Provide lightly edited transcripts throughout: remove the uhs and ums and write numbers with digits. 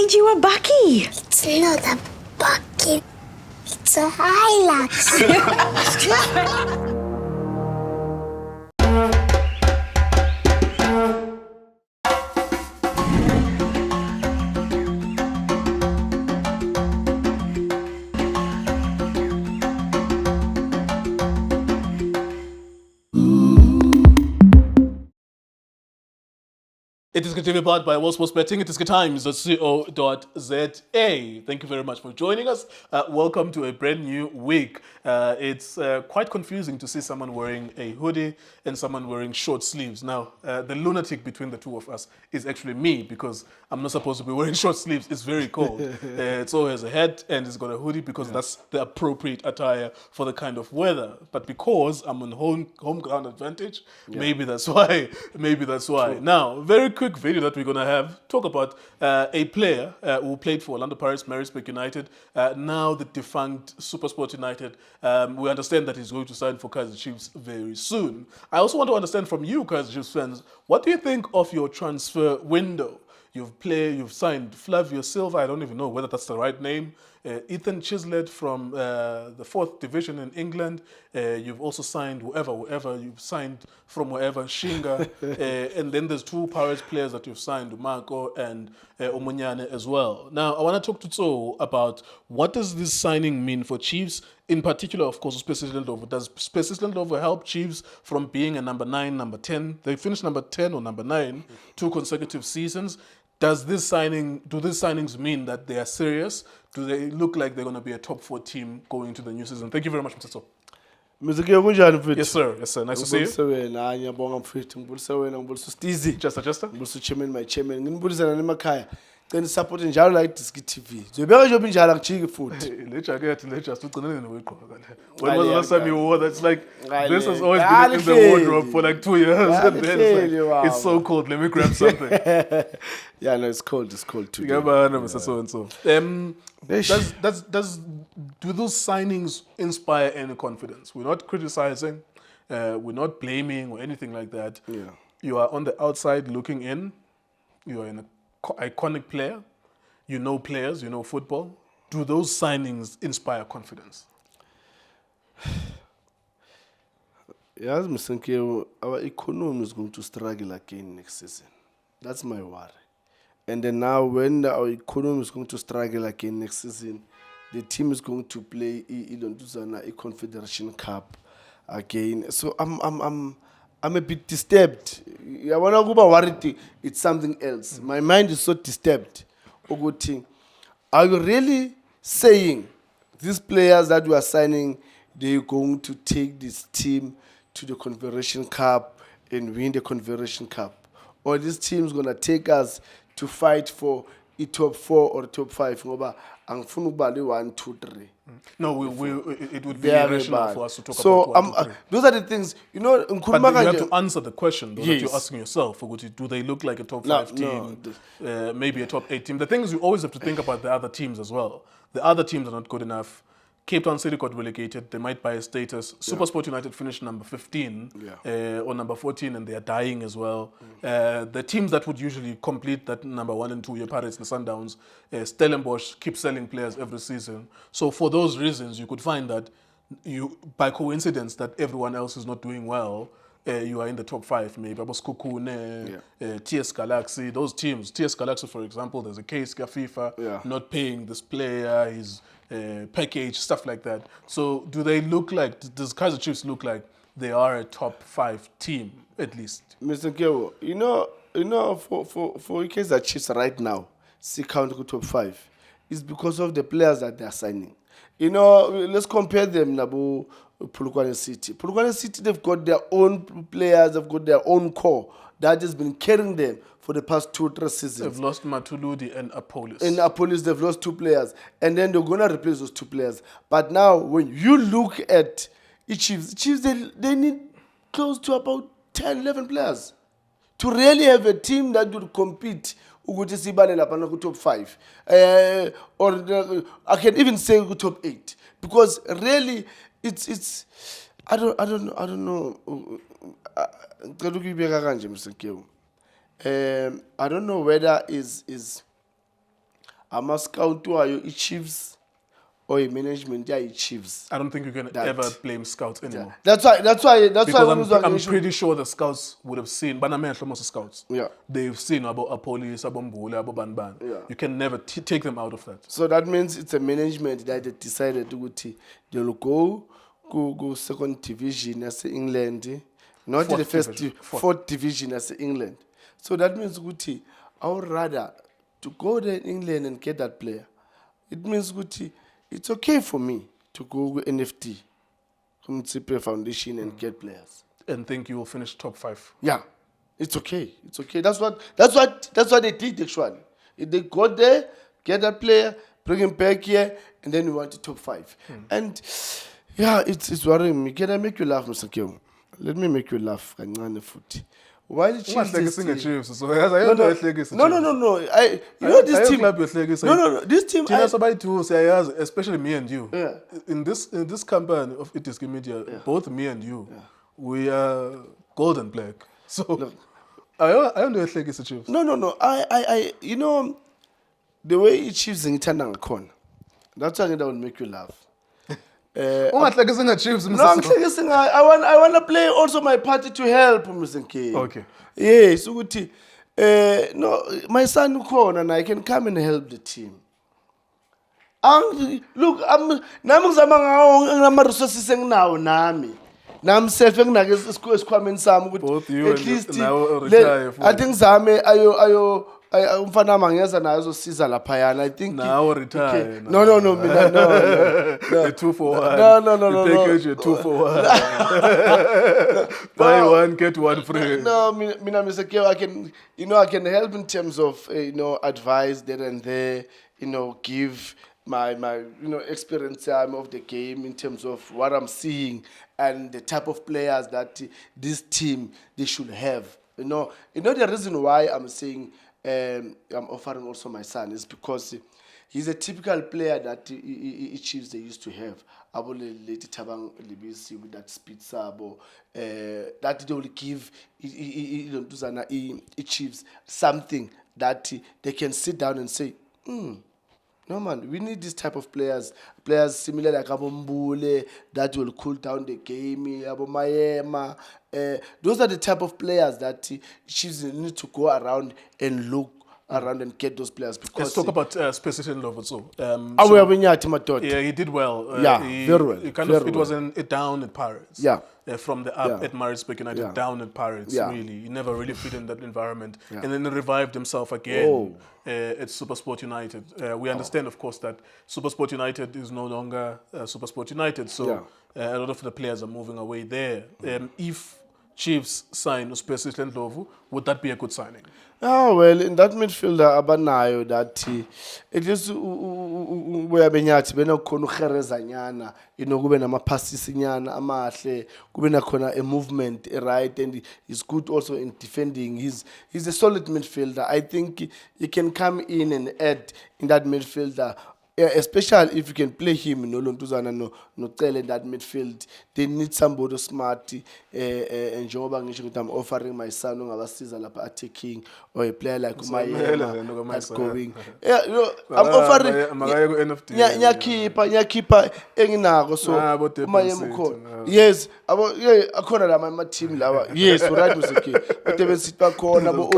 find you a bucky. It's not a bucket. It's a Hilux. It is TV powered by World Sports Betting. It is times.co.za. Thank you very much for joining us. Welcome to a brand new week. It's quite confusing to see someone wearing a hoodie and someone wearing short sleeves. Now, the lunatic between the two of us is actually me because I'm not supposed to be wearing short sleeves. It's very cold. Tso has a hat and he's got a hoodie because that's the appropriate attire for the kind of weather. But because I'm on home ground advantage, maybe that's why. True. Now, very quick video that we're going to talk about a player who played for Orlando Pirates, Maritzburg United, now the defunct SuperSport United. We understand that he's going to sign for Kaizer Chiefs very soon. I also want to understand from you, Kaizer Chiefs fans, what do you think of your transfer window? You've signed Flavio Silva, I don't even know whether that's the right name, Ethan Chislett from the 4th division in England. You've also signed whoever you've signed from wherever, Shinga. And then there's 2 Pirates players that you've signed, Marco and Omunyane as well. Now, I want to talk to Tso about what does this signing mean for Chiefs, in particular, of course, Specialist Lendover. Does Specialist Lendover help Chiefs from being a number 9, number 10? They finished number 10 or number 9, 2 consecutive seasons. Do these signings mean that they are serious? Do they look like they're going to be a top 4 team going into the new season? Thank you very much, Mr. Tso. Yes, sir. Nice to see you. Just. Chairman. Then support njalo la iDiskiTV. Zobeka nje njalo angijiki futhi. Let's when was the last time you wore that? It's like this has always been in the wardrobe for like 2 years. And then it's so cold. Let me grab something. Yeah, no, it's cold. It's cold too. Do those signings inspire any confidence? We're not criticizing, we're not blaming or anything like that. Yeah. You are on the outside looking in. You are an iconic player. You know players. You know football. Do those signings inspire confidence? Yes, Mr. Our economy is going to struggle again next season. That's my worry. And then now when our economy is going to struggle again next season, the team is going to play a Confederation Cup again. So I'm a bit disturbed. I want to go worried. It's something else. My mind is so disturbed. Are you really saying these players that we are signing, they're going to take this team to the Confederation Cup and win the Confederation Cup? Or this team is going to take us to fight for a top 4 or top 5? One, 2, 3. No, it would be irrational for us to talk about 1, 2, 3. Those are the things, you know. But you have to answer the question though, that you're asking yourself. Do they look like a top 5 team? Maybe a top 8 team. The thing is, you always have to think about the other teams as well. The other teams are not good enough. Cape Town City got relegated. They might buy a status. SuperSport United finished number 15 or number 14, and they are dying as well. The teams that would usually complete that number 1 and 2, your Pirates and Sundowns, Stellenbosch keep selling players every season. So for those reasons, you could find that by coincidence that everyone else is not doing well. You are in the top 5, maybe. Aboskukune, TS Galaxy, those teams. TS Galaxy, for example, there's a case, FIFA, not paying this player, his package, stuff like that. So does Kaizer Chiefs look like they are a top 5 team, at least? Mr. Kewo, you know, for Kaizer Chiefs right now, see count to top 5, is because of the players that they are signing. You know, let's compare them, Nabu. Polokwane City. Polokwane City, they've got their own players, they've got their own core that has been carrying them for the past 2 or 3 seasons. They've lost Matuludi and Apollos. In Apollos, they've lost 2 players. And then they're going to replace those 2 players. But now, when you look at the Chiefs, they need close to about 10, 11 players to really have a team that would compete top 5. Or I can even say top 8. Because really, it's I don't know. I don't know whether is ama-scout wayo i-Chiefs or i-management yayi-Chiefs. I don't think you can That- ever blame scouts anymore. That's why Because ngizwa I'm ngisho- pretty sure the scouts would have seen, banamehlo most scouts. Yeah. They've seen about police, about mbule, about banban. Yeah. You can never take them out of that. So that means it's a management that they decided ukuthi they'll go second division as England, not Fourth the first division. fourth division as England. So that means ukuthi I would rather to go there in England and get that player. It means ukuthi it's okay for me to go with NFT, Mtsipe Foundation, and get players. And think you will finish top 5. Yeah, it's okay. It's okay. That's what they did actually. If they go there, get that player, bring him back here, and then we want to top 5. And yeah, it's worrying me. Can I make you laugh, Mr. Kyo? Let me make you laugh. Kancane futhi. Why the Chiefs? Chiefs. So No. You know this team. No. This team. Especially me and you. Yeah. In this company of iDiski Media, both me and you, we are gold and black. So I don't know Chiefs. No. I you know the way Chiefs ngithanda ngakhona. That's why that will make you laugh. Chiefs. No, I'm saying I want to play also my party to help, Mr. K. Okay. Yes, ukuthi no, my son ukhona and I can come and help the team. Look, nami ngizama ngawo ngama resources enginawo nami. Nami self enginake esikhwameni sami ukuthi Both you at and least now retire I think ngizame ayo umfana mangeza nayo azosiza lapha yana. I think Now retire. Okay. No, mina no. A 2 for 1. No. The package a 2 for 1. Buy one, get one free. No, mina Mr. Keo, I can help in terms of advice there and there, give my experience time of the game in terms of what I'm seeing and the type of players that this team they should have. The reason why I'm saying I'm offering also my son is because he's a typical player that Chiefs they used to have. Lady Tabang Libisi with that speed sabo, that they will give Chiefs something that they can sit down and say, no man, we need this type of players similar like Abombule that will cool down the game, Abomayema. Those are the type of players that Chiefs need to go around and look around and get those players. Because Let's talk about Special Love also. Yeah, he did well. Very well. It was a down at Pirates. Yeah. From the up at Maritzburg United, down at Pirates, really. He never really fit in that environment. And then he revived himself again at Supersport United. We understand, of course, that Supersport United is no longer Supersport United, so a lot of the players are moving away there. If Chiefs sign Uspesi Ndlovu, would that be a good signing? Oh, well, in that midfielder, abanayo that it is where Benyati, Benokonu Herezanyana, kube namapasisinyana, amahle, kube nakhona a movement, right, and he's good also in defending. He's a solid midfielder. I think he can come in and add in that midfielder. Especially if you can play him no tell in that midfield, they need somebody smart. And njengoba ngisho ukuthi I'm offering my son ongabasiza lapha attacking or a player like Umayema that's going. I'm offering nyakhipha enginako so Umayema ukhona. Yes, akhona la my team lawa. Yes, right Mr. Udebesithi bakhona abo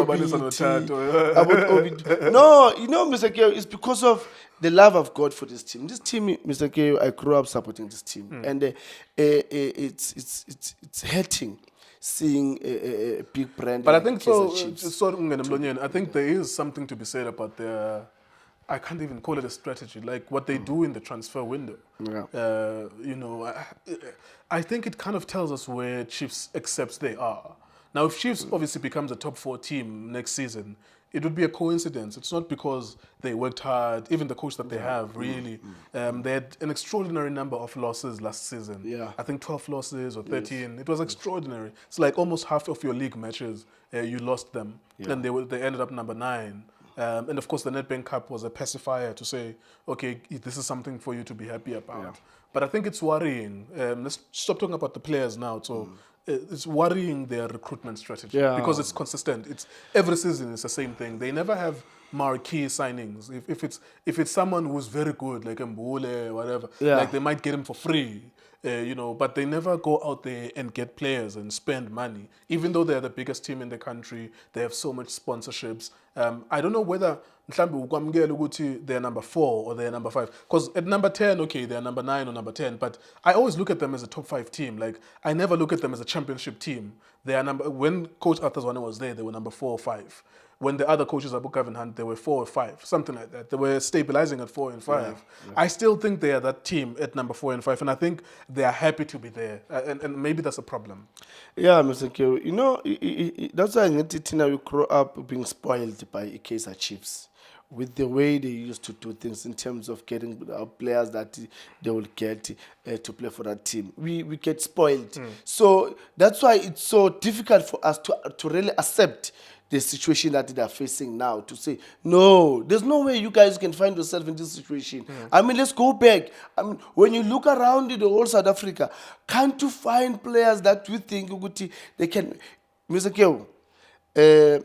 Obit. No, Mr. K, it's because of the love I've got for this team. This team, Mr. K, I grew up supporting this team, and it's hurting seeing a big brand. But I think so. I think there is something to be said about their. I can't even call it a strategy, like what they do in the transfer window. Yeah. I think it kind of tells us where Chiefs accepts they are. Now, if Chiefs obviously becomes a top 4 team next season, it would be a coincidence. It's not because they worked hard, even the coach that they have, really. They had an extraordinary number of losses last season. Yeah. I think 12 losses or 13. Yes. It was extraordinary. It's like almost half of your league matches, you lost them. Yeah. And they ended up number 9. And of course, the Nedbank Cup was a pacifier to say, okay, this is something for you to be happy about. But I think it's worrying. Let's stop talking about the players now. So it's worrying their recruitment strategy Yeah. because it's consistent. It's every season it's the same thing. They never have marquee signings. If it's someone who's very good, like Mbule, whatever, Yeah. like they might get him for free. But they never go out there and get players and spend money. Even though they're the biggest team in the country, they have so much sponsorships. I don't know whether mhlambe ukwamukela ukuthi they're number 4 or they're number 5. Because at number 10, okay, they're number 9 or number 10. But I always look at them as a top 5 team. Like I never look at them as a championship team. They are when Coach Arthur Zwane was there, they were number 4 or 5. When the other coaches, Abu Gavin Hunt, they were 4 or 5, something like that. They were stabilizing at 4 and 5. Yeah. I still think they are that team at number 4 and 5, and I think they are happy to be there. And maybe that's a problem. Yeah, Mr. Kyo. That's why we grow up being spoiled by Kaizer Chiefs with the way they used to do things in terms of getting players that they will get to play for that team. We get spoiled. So that's why it's so difficult for us to really accept the situation that they are facing now, to say, no, there's no way you guys can find yourself in this situation. I mean, let's go back. I mean, when you look around the whole South Africa, can't you find players that you think they can... Mr. Kyo,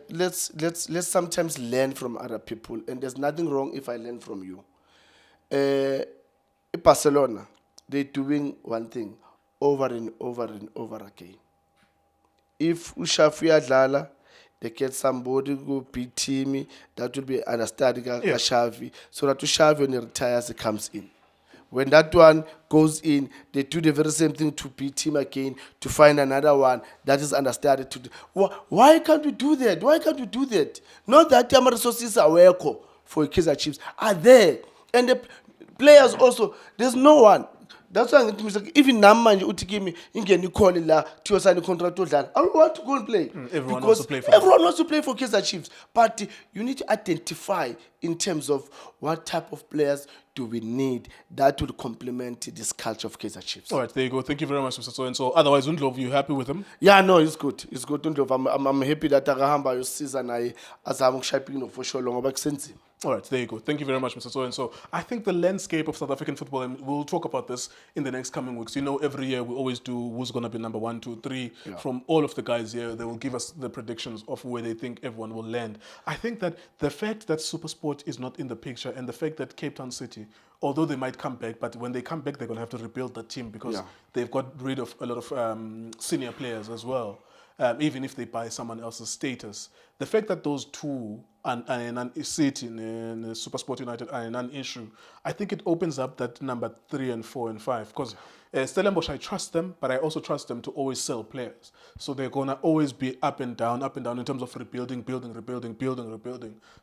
let's sometimes learn from other people, and there's nothing wrong if I learn from you. In Barcelona, they're doing one thing over and over and over again. If Ushafi Adlala, they get somebody who beat team that will be understanding Shavi, so that Shavi when he retires, he comes in. When that one goes in, they do the very same thing to beat him again, to find another one that is understudied. Why can't we do that? Why can't we do that? Not that the resources are welcome for Kaizer Chiefs are there. And the players also, there's no one. That's why even Namman Utikimi ingeni call la to sign a contract to that. I don't want to go and play. Everyone wants to play for everyone wants to play for Kaizer Chiefs. But you need to identify in terms of what type of players do we need that will complement this culture of Kaizer Chiefs. All right, there you go. Thank you very much, Mr. So and so. Otherwise, Undlov, you happy with him? Yeah, no, it's good. It's good. I'm happy that Agahamba your season as I'm shaping for sure long about sense. All right, there you go. Thank you very much, Mr. So and so. I think the landscape of South African football, and we'll talk about this in the next coming weeks. Every year we always do who's going to be number 1, 2, 3 from all of the guys here. They will give us the predictions of where they think everyone will land. I think that the fact that SuperSport is not in the picture and the fact that Cape Town City, although they might come back, but when they come back, they're going to have to rebuild the team because they've got rid of a lot of senior players as well. Even if they buy someone else's status. The fact that those two sit in SuperSport United are a non-issue, I think it opens up that number 3 and 4 and 5. Because Stellenbosch, I trust them, but I also trust them to always sell players. So they're going to always be up and down in terms of rebuilding.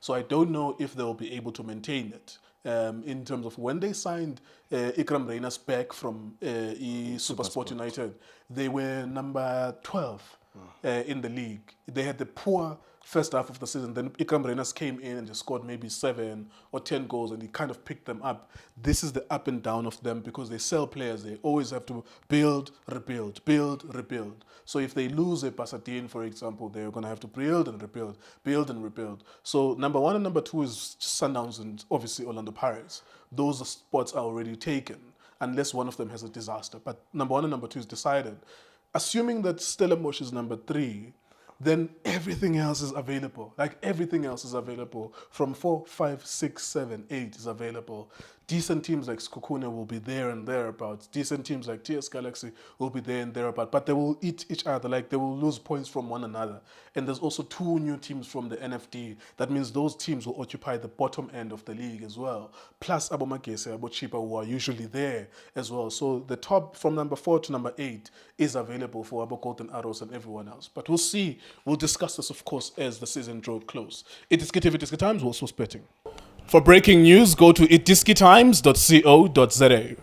So I don't know if they'll be able to maintain it. In terms of when they signed Ikram Reynas back from SuperSport United, they were number 12. In the league. They had the poor first half of the season. Then Ikram Reynas came in and just scored maybe 7 or 10 goals and he kind of picked them up. This is the up and down of them because they sell players. They always have to build, rebuild. So if they lose a Pasadena, for example, they're going to have to build and rebuild. So number 1 and number 2 is Sundowns and obviously Orlando Pirates. Those spots are already taken unless one of them has a disaster. But number 1 and number 2 is decided. Assuming that Stellenbosch is number 3, then everything else is available. Like everything else is available. From 4, 5, 6, 7, 8 is available. Decent teams like Skukune will be there and thereabouts. Decent teams like TS Galaxy will be there and thereabouts. But they will eat each other. Like they will lose points from one another. And there's also 2 new teams from the NFD. That means those teams will occupy the bottom end of the league as well. Plus Amakhosi, Chipa, who are usually there as well. So the top from number 4 to number 8 is available for Abo Golden Arrows and everyone else. But we'll see. We'll discuss this, of course, as the season draws close. iDiskiTV, iDiski Times, we're also betting. For breaking news, go to iDiskiTimes.co.za.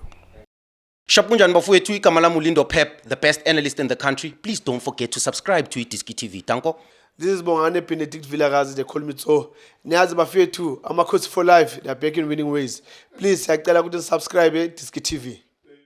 Shapunjan bafowethu igama lami uLindo Pep, the best analyst in the country. Please don't forget to subscribe to iDiskiTV. Tanko. This is Bongane Tso Vilakazi, they call me Tso. Niyazi bafethu, Amakhosi for life, they are back in winning ways. Please, siyacela ukuthi subscribe iDiskiTV.